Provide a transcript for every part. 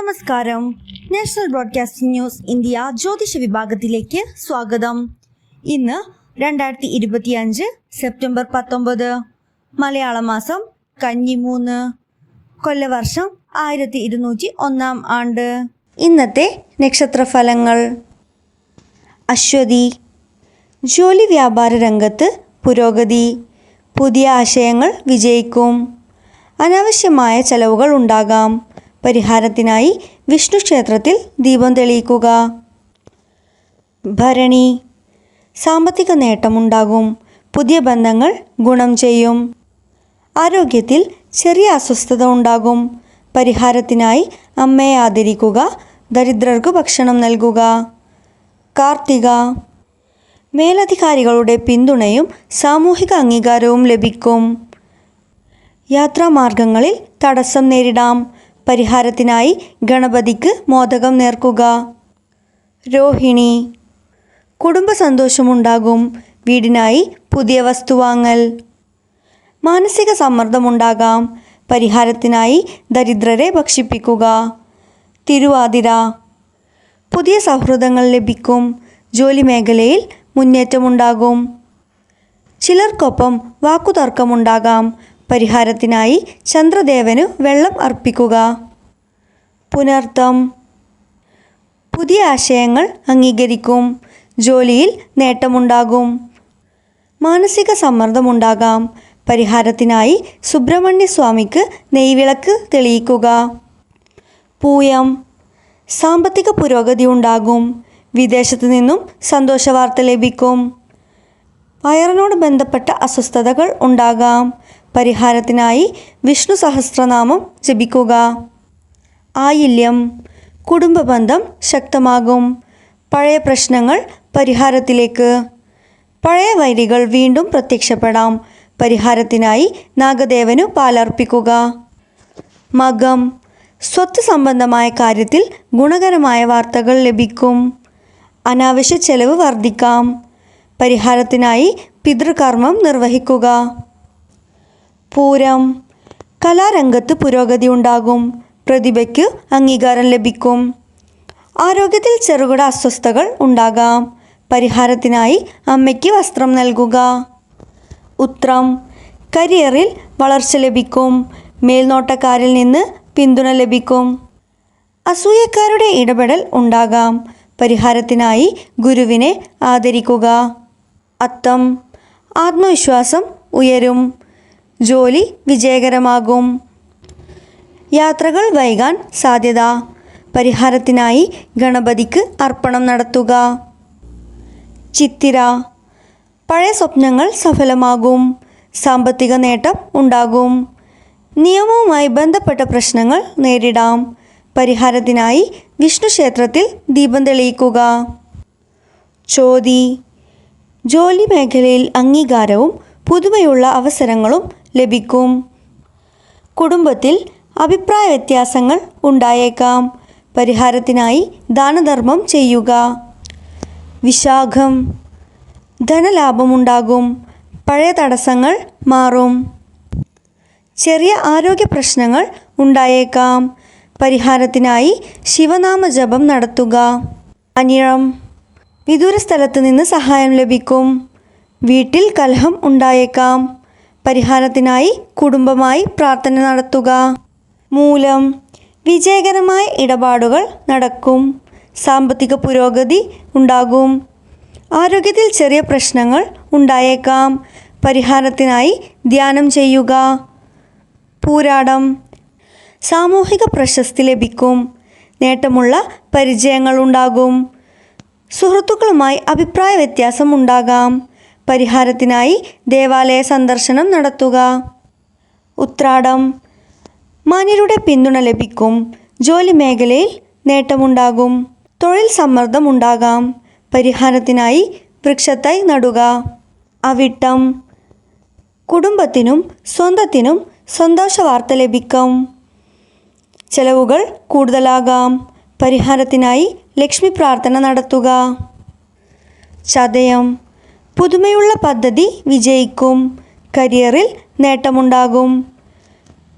നമസ്കാരം. National broadcasting news India ജ്യോതിഷ വിഭാഗത്തിലേക്ക് സ്വാഗതം. ഇന്ന് 2025 സെപ്റ്റംബർ 19, മലയാള മാസം കന്നി 3, കൊല്ലവർഷം 1201 ആണ്ട്. ഇന്നത്തെ നക്ഷത്രഫലങ്ങൾ. അശ്വതി. ജോലി വ്യാപാര രംഗത്ത് പുരോഗതി. പുതിയ ആശയങ്ങൾ വിജയിക്കും. അനാവശ്യമായ ചെലവുകൾ ഉണ്ടാകാം. പരിഹാരത്തിനായി വിഷ്ണു ക്ഷേത്രത്തിൽ ദീപം തെളിയിക്കുക. ഭരണി. സാമ്പത്തിക നേട്ടമുണ്ടാകും. പുതിയ ബന്ധങ്ങൾ ഗുണം ചെയ്യും. ആരോഗ്യത്തിൽ ചെറിയ അസ്വസ്ഥത ഉണ്ടാകും. പരിഹാരത്തിനായി അമ്മയെ ആദരിക്കുക. ദരിദ്രർക്ക് ഭക്ഷണം നൽകുക. കാർത്തിക. മേലധികാരികളുടെ പിന്തുണയും സാമൂഹിക അംഗീകാരവും ലഭിക്കും. യാത്രാമാർഗങ്ങളിൽ തടസ്സം നേരിടാം. പരിഹാരത്തിനായി ഗണപതിക്ക് മോദകം നേർക്കുക. രോഹിണി. കുടുംബ സന്തോഷമുണ്ടാകും. വീടിനായി പുതിയ വസ്തു വാങ്ങൽ. മാനസിക സമ്മർദ്ദമുണ്ടാകാം. പരിഹാരത്തിനായി ദരിദ്രരെ ഭക്ഷിപ്പിക്കുക. തിരുവാതിര. പുതിയ സൗഹൃദങ്ങൾ ലഭിക്കും. ജോലി മേഖലയിൽ മുന്നേറ്റമുണ്ടാകും. ചിലർക്കൊപ്പം വാക്കുതർക്കമുണ്ടാകാം. പരിഹാരത്തിനായി ചന്ദ്രദേവനു വെള്ളം അർപ്പിക്കുക. പുനർത്തം. പുതിയ ആശയങ്ങൾ അംഗീകരിക്കും. ജോലിയിൽ നേട്ടമുണ്ടാകും. മാനസിക സമ്മർദ്ദമുണ്ടാകാം. പരിഹാരത്തിനായി സുബ്രഹ്മണ്യ സ്വാമിക്ക് നെയ്വിളക്ക് തെളിയിക്കുക. പൂയം. സാമ്പത്തിക പുരോഗതി ഉണ്ടാകും. വിദേശത്തു നിന്നും സന്തോഷവാർത്ത ലഭിക്കും. വയറിനോട് ബന്ധപ്പെട്ട അസ്വസ്ഥതകൾ ഉണ്ടാകാം. പരിഹാരത്തിനായി വിഷ്ണു സഹസ്രനാമം ജപിക്കുക. ആയില്യം. കുടുംബ ബന്ധം ശക്തമാകും. പഴയ പ്രശ്നങ്ങൾ പരിഹാരത്തിലേക്ക്. പഴയ വൈരികൾ വീണ്ടും പ്രത്യക്ഷപ്പെടാം. പരിഹാരത്തിനായി നാഗദേവനു പാലർപ്പിക്കുക. മകം. സ്വത്ത് സംബന്ധമായ കാര്യത്തിൽ ഗുണകരമായ വാർത്തകൾ ലഭിക്കും. അനാവശ്യ ചെലവ് വർദ്ധിക്കാം. പരിഹാരത്തിനായി പിതൃകർമ്മം നിർവഹിക്കുക. പൂരം. കലാരംഗത്ത് പുരോഗതി ഉണ്ടാകും. പ്രതിഭയ്ക്ക് അംഗീകാരം ലഭിക്കും. ആരോഗ്യത്തിൽ ചെറുകിട അസ്വസ്ഥതകൾ ഉണ്ടാകാം. പരിഹാരത്തിനായി അമ്മയ്ക്ക് വസ്ത്രം നൽകുക. ഉത്രം. കരിയറിൽ വളർച്ച ലഭിക്കും. മേൽനോട്ടക്കാരിൽ നിന്ന് പിന്തുണ ലഭിക്കും. അസൂയക്കാരുടെ ഇടപെടൽ ഉണ്ടാകാം. പരിഹാരത്തിനായി ഗുരുവിനെ ആദരിക്കുക. അത്തം. ആത്മവിശ്വാസം ഉയരും. ജോലി വിജയകരമാകും. യാത്രകൾ വൈകാൻ സാധ്യത. പരിഹാരത്തിനായി ഗണപതിക്ക് അർപ്പണം നടത്തുക. ചിത്തിര. പഴയ സ്വപ്നങ്ങൾ സഫലമാകും. സാമ്പത്തിക നേട്ടം ഉണ്ടാകും. നിയമവുമായി ബന്ധപ്പെട്ട പ്രശ്നങ്ങൾ നേരിടാം. പരിഹാരത്തിനായി വിഷ്ണു ക്ഷേത്രത്തിൽ ദീപം തെളിയിക്കുക. ചോതി. ജോലി മേഖലയിൽ അംഗീകാരവും പുതുമയുള്ള അവസരങ്ങളും ലഭിക്കും. കുടുംബത്തിൽ അഭിപ്രായ വ്യത്യാസങ്ങൾ ഉണ്ടായേക്കാം. പരിഹാരത്തിനായി ദാനധർമ്മം ചെയ്യുക. വിശാഖം. ധനലാഭമുണ്ടാകും. പഴയ തടസ്സങ്ങൾ മാറും. ചെറിയ ആരോഗ്യ പ്രശ്നങ്ങൾ ഉണ്ടായേക്കാം. പരിഹാരത്തിനായി ശിവനാമ ജപം നടത്തുക. അനിഴം. വിദൂര സ്ഥലത്ത് നിന്ന് സഹായം ലഭിക്കും. വീട്ടിൽ കലഹം ഉണ്ടായേക്കാം. പരിഹാരത്തിനായി കുടുംബമായി പ്രാർത്ഥന നടത്തുക. മൂലം. വിജയകരമായ ഇടപാടുകൾ നടക്കും. സാമ്പത്തിക പുരോഗതി ഉണ്ടാകും. ആരോഗ്യത്തിൽ ചെറിയ പ്രശ്നങ്ങൾ ഉണ്ടായേക്കാം. പരിഹാരത്തിനായി ധ്യാനം ചെയ്യുക. പൂരാടം. സാമൂഹിക പ്രശസ്തി ലഭിക്കും. നേട്ടമുള്ള പരിചയങ്ങൾ ഉണ്ടാകും. സുഹൃത്തുക്കളുമായി അഭിപ്രായ വ്യത്യാസം ഉണ്ടാകാം. പരിഹാരത്തിനായി ദേവാലയ സന്ദർശനം നടത്തുക. ഉത്രാടം. മാന്യരുടെ പിന്തുണ ലഭിക്കും. ജോലി മേഖലയിൽ നേട്ടമുണ്ടാകും. തൊഴിൽ സമ്മർദ്ദം ഉണ്ടാകാം. പരിഹാരത്തിനായി വൃക്ഷത്തൈ നടുക. അവിട്ടം. കുടുംബത്തിനും സ്വന്തത്തിനും സന്തോഷ വാർത്ത ലഭിക്കും. ചെലവുകൾ കൂടുതലാകാം. പരിഹാരത്തിനായി ലക്ഷ്മി പ്രാർത്ഥന നടത്തുക. ചതയം. പുതുമയുള്ള പദ്ധതി വിജയിക്കും. കരിയറിൽ നേട്ടമുണ്ടാകും.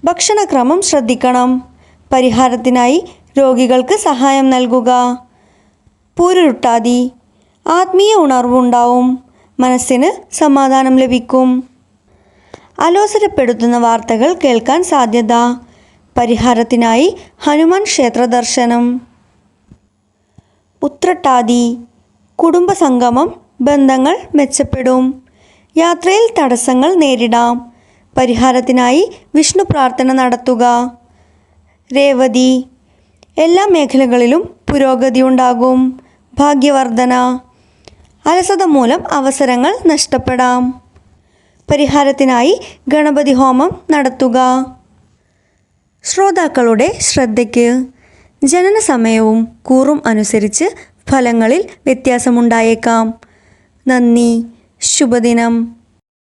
ഭക്ഷണക്രമം ശ്രദ്ധിക്കണം. പരിഹാരത്തിനായി രോഗികൾക്ക് സഹായം നൽകുക. പൂരുരുട്ടാതി ആത്മീയ ഉണർവുണ്ടാവും. മനസ്സിന് സമാധാനം ലഭിക്കും. അലോസരപ്പെടുത്തുന്ന വാർത്തകൾ കേൾക്കാൻ സാധ്യത. പരിഹാരത്തിനായി ഹനുമാൻ ക്ഷേത്ര ദർശനം. ഉത്രട്ടാതി കുടുംബസംഗമം, ബന്ധങ്ങൾ മെച്ചപ്പെടും. യാത്രയിൽ തടസ്സങ്ങൾ നേരിടാം. പരിഹാരത്തിനായി വിഷ്ണു പ്രാർത്ഥന നടത്തുക. രേവതി എല്ലാ മേഖലകളിലും പുരോഗതി ഉണ്ടാകും. ഭാഗ്യവർധന. അലസത മൂലം അവസരങ്ങൾ നഷ്ടപ്പെടാം. പരിഹാരത്തിനായി ഗണപതി ഹോമം നടത്തുക. ശ്രോതാക്കളുടെ ശ്രദ്ധയ്ക്ക് ജനന സമയവും കൂറും അനുസരിച്ച് ഫലങ്ങളിൽ വ്യത്യാസമുണ്ടായേക്കാം. നന്ദി. ശുഭദിനം.